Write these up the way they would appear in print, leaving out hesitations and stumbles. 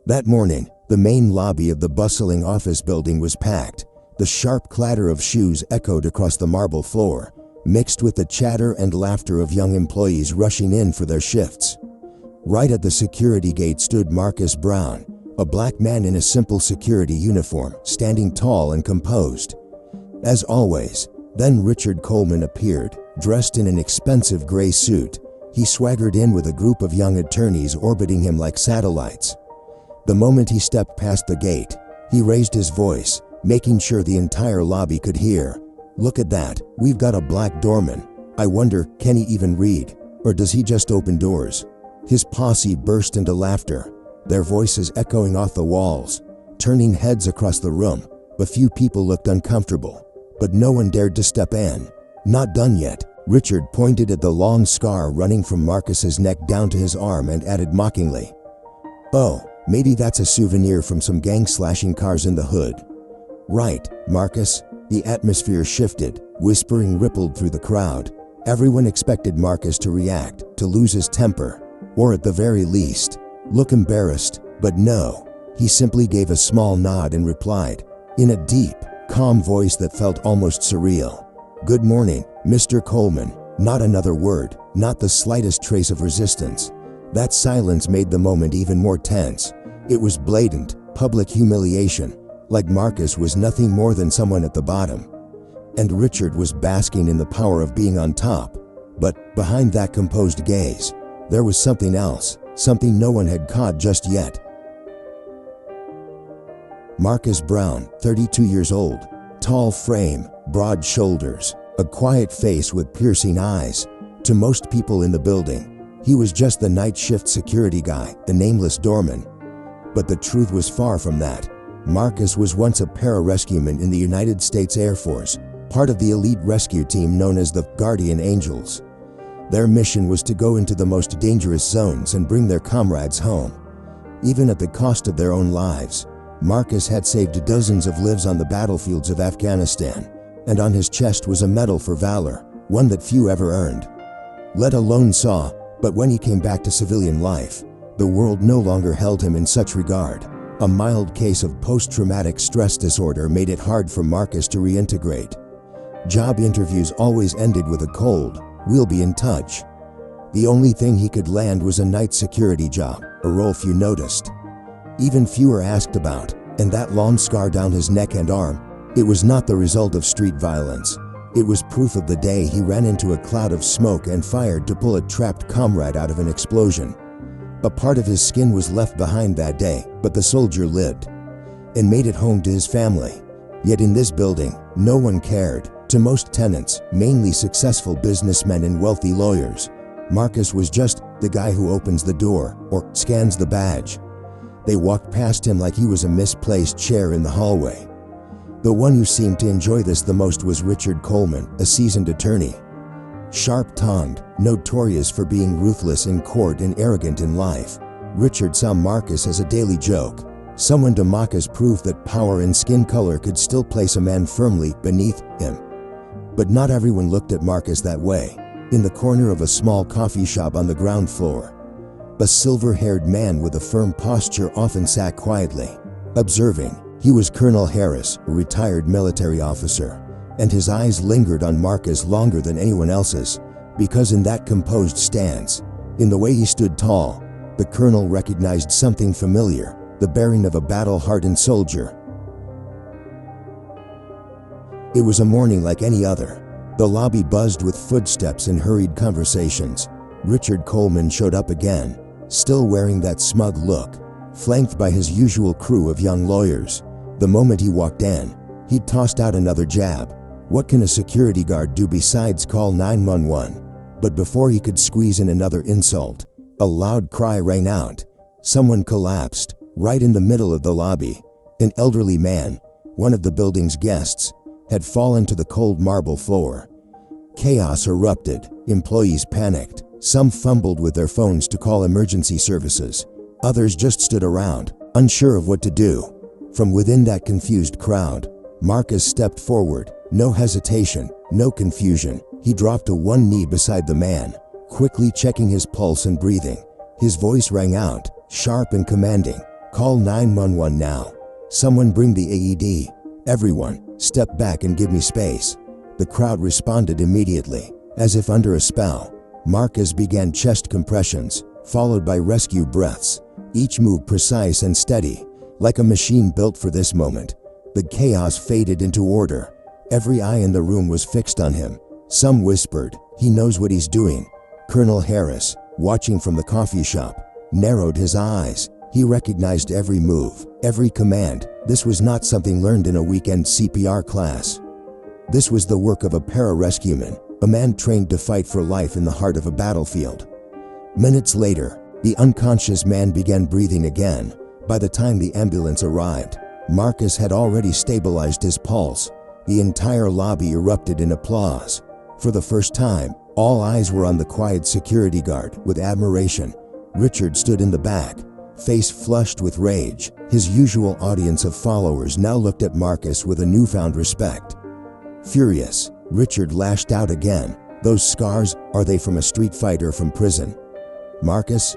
That morning, the main lobby of the bustling office building was packed. The sharp clatter of shoes echoed across the marble floor, mixed with the chatter and laughter of young employees rushing in for their shifts. Right at the security gate stood Marcus Brown, a black man in a simple security uniform, standing tall and composed. As always, then Richard Coleman appeared, dressed in an expensive gray suit. He swaggered in with a group of young attorneys orbiting him like satellites. The moment he stepped past the gate, he raised his voice, making sure the entire lobby could hear. "Look at that, we've got a black doorman. I wonder, can he even read? Or does he just open doors?" His posse burst into laughter, their voices echoing off the walls, turning heads across the room. A few people looked uncomfortable, but no one dared to step in. "Not done yet." Richard pointed at the long scar running from Marcus's neck down to his arm and added mockingly, "Oh, maybe that's a souvenir from some gang-slashing cars in the hood." "Right, Marcus." The atmosphere shifted, whispering rippled through the crowd. Everyone expected Marcus to react, to lose his temper, or at the very least, look embarrassed. But no, he simply gave a small nod and replied, in a deep, calm voice that felt almost surreal, "Good morning, Mr. Coleman." Not another word, not the slightest trace of resistance. That silence made the moment even more tense. It was blatant, public humiliation, like Marcus was nothing more than someone at the bottom. And Richard was basking in the power of being on top. But behind that composed gaze, there was something else, something no one had caught just yet. Marcus Brown, 32 years old, tall frame, broad shoulders, a quiet face with piercing eyes. To most people in the building, he was just the night shift security guy, the nameless doorman. But the truth was far from that. Marcus was once a pararescueman in the United States Air Force, part of the elite rescue team known as the Guardian Angels. Their mission was to go into the most dangerous zones and bring their comrades home. Even at the cost of their own lives, Marcus had saved dozens of lives on the battlefields of Afghanistan, and on his chest was a medal for valor, one that few ever earned, let alone saw. But when he came back to civilian life, the world no longer held him in such regard. A mild case of post-traumatic stress disorder made it hard for Marcus to reintegrate. Job interviews always ended with a cold, "We'll be in touch." The only thing he could land was a night security job, a role few noticed. Even fewer asked about, and that long scar down his neck and arm, it was not the result of street violence. It was proof of the day he ran into a cloud of smoke and fired to pull a trapped comrade out of an explosion. A part of his skin was left behind that day, but the soldier lived and made it home to his family. Yet in this building, no one cared. To most tenants, mainly successful businessmen and wealthy lawyers, Marcus was just the guy who opens the door or scans the badge. They walked past him like he was a misplaced chair in the hallway. The one who seemed to enjoy this the most was Richard Coleman, a seasoned attorney. Sharp-tongued, notorious for being ruthless in court and arrogant in life, Richard saw Marcus as a daily joke, someone to mock as proof that power and skin color could still place a man firmly beneath him. But not everyone looked at Marcus that way. In the corner of a small coffee shop on the ground floor, a silver-haired man with a firm posture often sat quietly, observing. He was Colonel Harris, a retired military officer, and his eyes lingered on Marcus longer than anyone else's, because in that composed stance, in the way he stood tall, the colonel recognized something familiar, the bearing of a battle-hardened soldier. It was a morning like any other. The lobby buzzed with footsteps and hurried conversations. Richard Coleman showed up again, still wearing that smug look, flanked by his usual crew of young lawyers. The moment he walked in, he tossed out another jab. What can a security guard do besides call 911? But before he could squeeze in another insult, a loud cry rang out. Someone collapsed, right in the middle of the lobby. An elderly man, one of the building's guests, had fallen to the cold marble floor. Chaos erupted. Employees panicked. Some fumbled with their phones to call emergency services. Others just stood around, unsure of what to do. From within that confused crowd, Marcus stepped forward. No hesitation, no confusion. He dropped to one knee beside the man, quickly checking his pulse and breathing. His voice rang out, sharp and commanding. Call 911 now. Someone bring the AED. Everyone, step back and give me space. The crowd responded immediately, as if under a spell. Marcus began chest compressions, followed by rescue breaths, each move precise and steady, like a machine built for this moment. The chaos faded into order. Every eye in the room was fixed on him. Some whispered, "He knows what he's doing." Colonel Harris, watching from the coffee shop, narrowed his eyes. He recognized every move, every command. This was not something learned in a weekend CPR class. This was the work of a pararescueman, a man trained to fight for life in the heart of a battlefield. Minutes later, the unconscious man began breathing again. By the time the ambulance arrived, Marcus had already stabilized his pulse. The entire lobby erupted in applause. For the first time, all eyes were on the quiet security guard. With admiration, Richard stood in the back, face flushed with rage. His usual audience of followers now looked at Marcus with a newfound respect. Furious, Richard lashed out again. "Those scars, are they from a street fight or from prison?" Marcus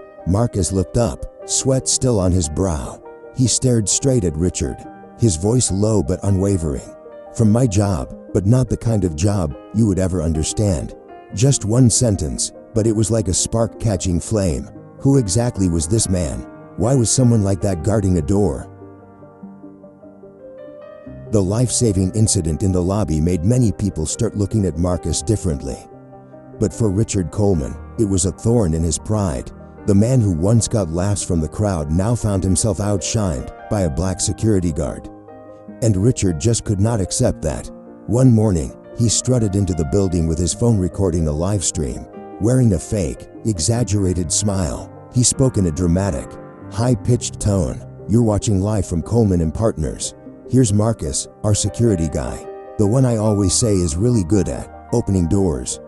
looked up, sweat still on his brow. He stared straight at Richard, his voice low but unwavering. "From my job, but not the kind of job you would ever understand." Just one sentence, but it was like a spark catching flame. Who exactly was this man? Why was someone like that guarding a door? The life-saving incident in the lobby made many people start looking at Marcus differently. But for Richard Coleman, it was a thorn in his pride. The man who once got laughs from the crowd now found himself outshined by a black security guard. And Richard just could not accept that. One morning, he strutted into the building with his phone recording a live stream. Wearing a fake, exaggerated smile, he spoke in a dramatic, high-pitched tone. "You're watching live from Coleman and Partners. Here's Marcus, our security guy. The one I always say is really good at opening doors."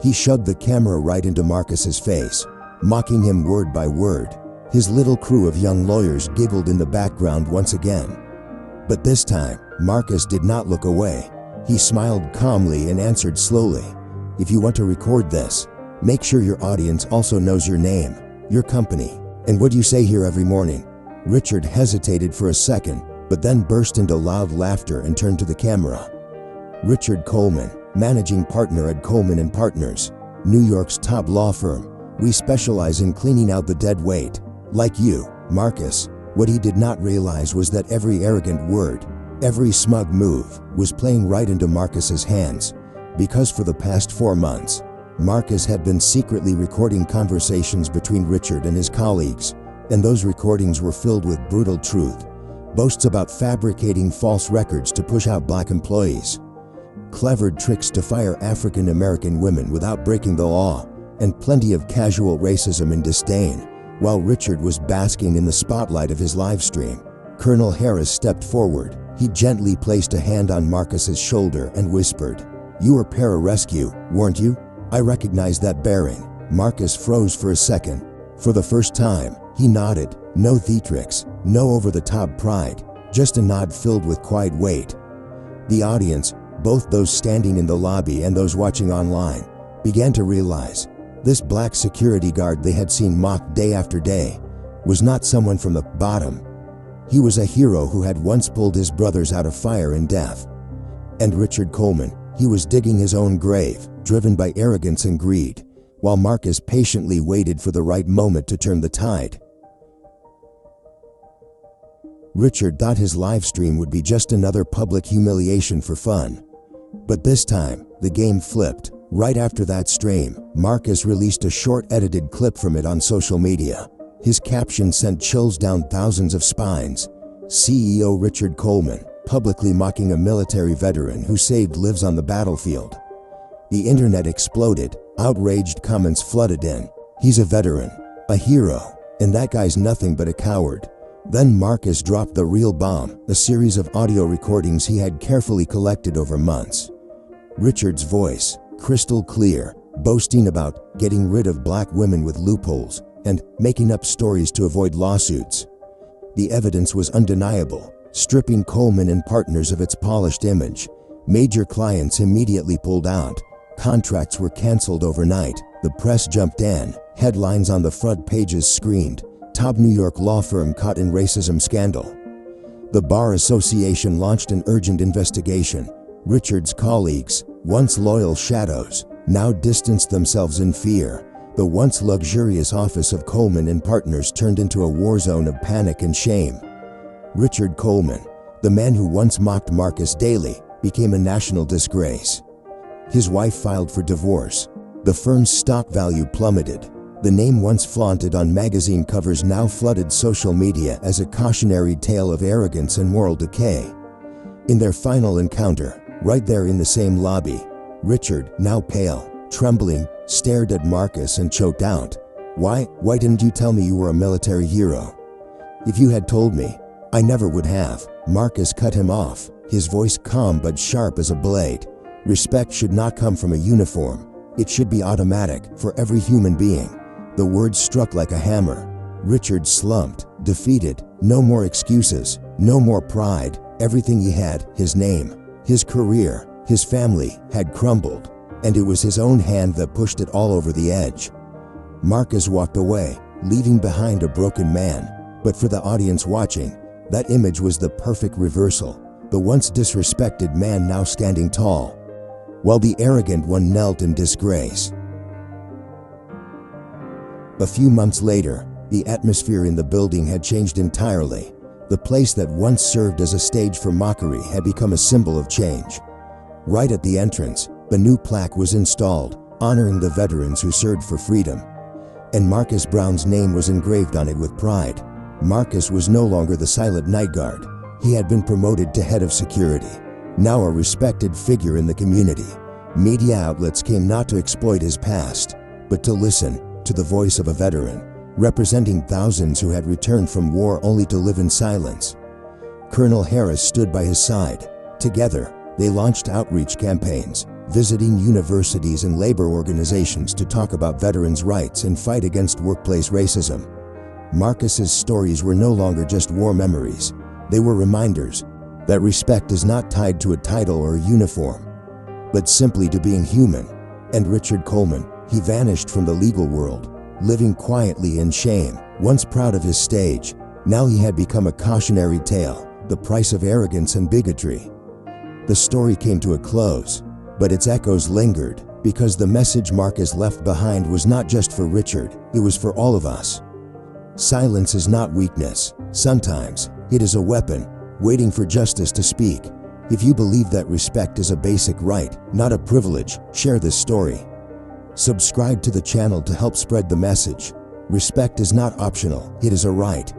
He shoved the camera right into Marcus's face, mocking him word by word. His little crew of young lawyers giggled in the background once again. But this time, Marcus did not look away. He smiled calmly and answered slowly, "If you want to record this, make sure your audience also knows your name, your company, and what you say here every morning." Richard hesitated for a second, but then burst into loud laughter and turned to the camera. "Richard Coleman, managing partner at Coleman & Partners, New York's top law firm. We specialize in cleaning out the dead weight. Like you, Marcus." What he did not realize was that every arrogant word, every smug move, was playing right into Marcus's hands. Because for the past 4 months, Marcus had been secretly recording conversations between Richard and his colleagues, and those recordings were filled with brutal truth. Boasts about fabricating false records to push out black employees, clever tricks to fire African American women without breaking the law, and plenty of casual racism and disdain. While Richard was basking in the spotlight of his live stream, Colonel Harris stepped forward. He gently placed a hand on Marcus's shoulder and whispered, "You were pararescue, weren't you?" "I recognize that bearing." Marcus froze for a second. For the first time, he nodded. No theatrics, no over-the-top pride, just a nod filled with quiet weight. The audience, both those standing in the lobby and those watching online, began to realize this black security guard they had seen mocked day after day was not someone from the bottom. He was a hero who had once pulled his brothers out of fire and death. And Richard Coleman, he was digging his own grave, driven by arrogance and greed, while Marcus patiently waited for the right moment to turn the tide. Richard thought his live stream would be just another public humiliation for fun. But this time, the game flipped. Right after that stream, Marcus released a short edited clip from it on social media. His caption sent chills down thousands of spines. CEO Richard Coleman, publicly mocking a military veteran who saved lives on the battlefield. The internet exploded. Outraged comments flooded in. "He's a veteran, a hero, and that guy's nothing but a coward." Then Marcus dropped the real bomb, a series of audio recordings he had carefully collected over months. Richard's voice, crystal clear, boasting about getting rid of black women with loopholes and making up stories to avoid lawsuits. The evidence was undeniable, stripping Coleman and Partners of its polished image. Major clients immediately pulled out. Contracts were canceled overnight. The press jumped in. Headlines on the front pages screamed, top New York law firm caught in racism scandal. The Bar Association launched an urgent investigation. Richard's colleagues, once loyal shadows, now distanced themselves in fear. The once luxurious office of Coleman and Partners turned into a war zone of panic and shame. Richard Coleman, the man who once mocked Marcus daily, became a national disgrace. His wife filed for divorce. The firm's stock value plummeted. The name once flaunted on magazine covers now flooded social media as a cautionary tale of arrogance and moral decay. In their final encounter, right there in the same lobby, Richard, now pale, trembling, stared at Marcus and choked out, Why didn't you tell me you were a military hero? If you had told me, I never would have." Marcus cut him off, his voice calm but sharp as a blade. "Respect should not come from a uniform. It should be automatic for every human being." The words struck like a hammer. Richard slumped, defeated. No more excuses, no more pride. Everything he had, his name, his career, his family, had crumbled, and it was his own hand that pushed it all over the edge. Marcus walked away, leaving behind a broken man. But for the audience watching, that image was the perfect reversal. The once disrespected man now standing tall, while the arrogant one knelt in disgrace. A few months later, the atmosphere in the building had changed entirely. The place that once served as a stage for mockery had become a symbol of change. Right at the entrance, a new plaque was installed, honoring the veterans who served for freedom. And Marcus Brown's name was engraved on it with pride. Marcus was no longer the silent night guard. He had been promoted to head of security, now a respected figure in the community. Media outlets came not to exploit his past, but to listen to the voice of a veteran, representing thousands who had returned from war only to live in silence. Colonel Harris stood by his side. Together, they launched outreach campaigns, visiting universities and labor organizations to talk about veterans' rights and fight against workplace racism. Marcus's stories were no longer just war memories. They were reminders that respect is not tied to a title or a uniform, but simply to being human. And Richard Coleman, he vanished from the legal world, living quietly in shame. Once proud of his stage, now he had become a cautionary tale, the price of arrogance and bigotry. The story came to a close, but its echoes lingered, because the message Marcus left behind was not just for Richard, it was for all of us. Silence is not weakness. Sometimes, it is a weapon, waiting for justice to speak. If you believe that respect is a basic right, not a privilege, share this story. Subscribe to the channel to help spread the message. Respect is not optional, it is a right.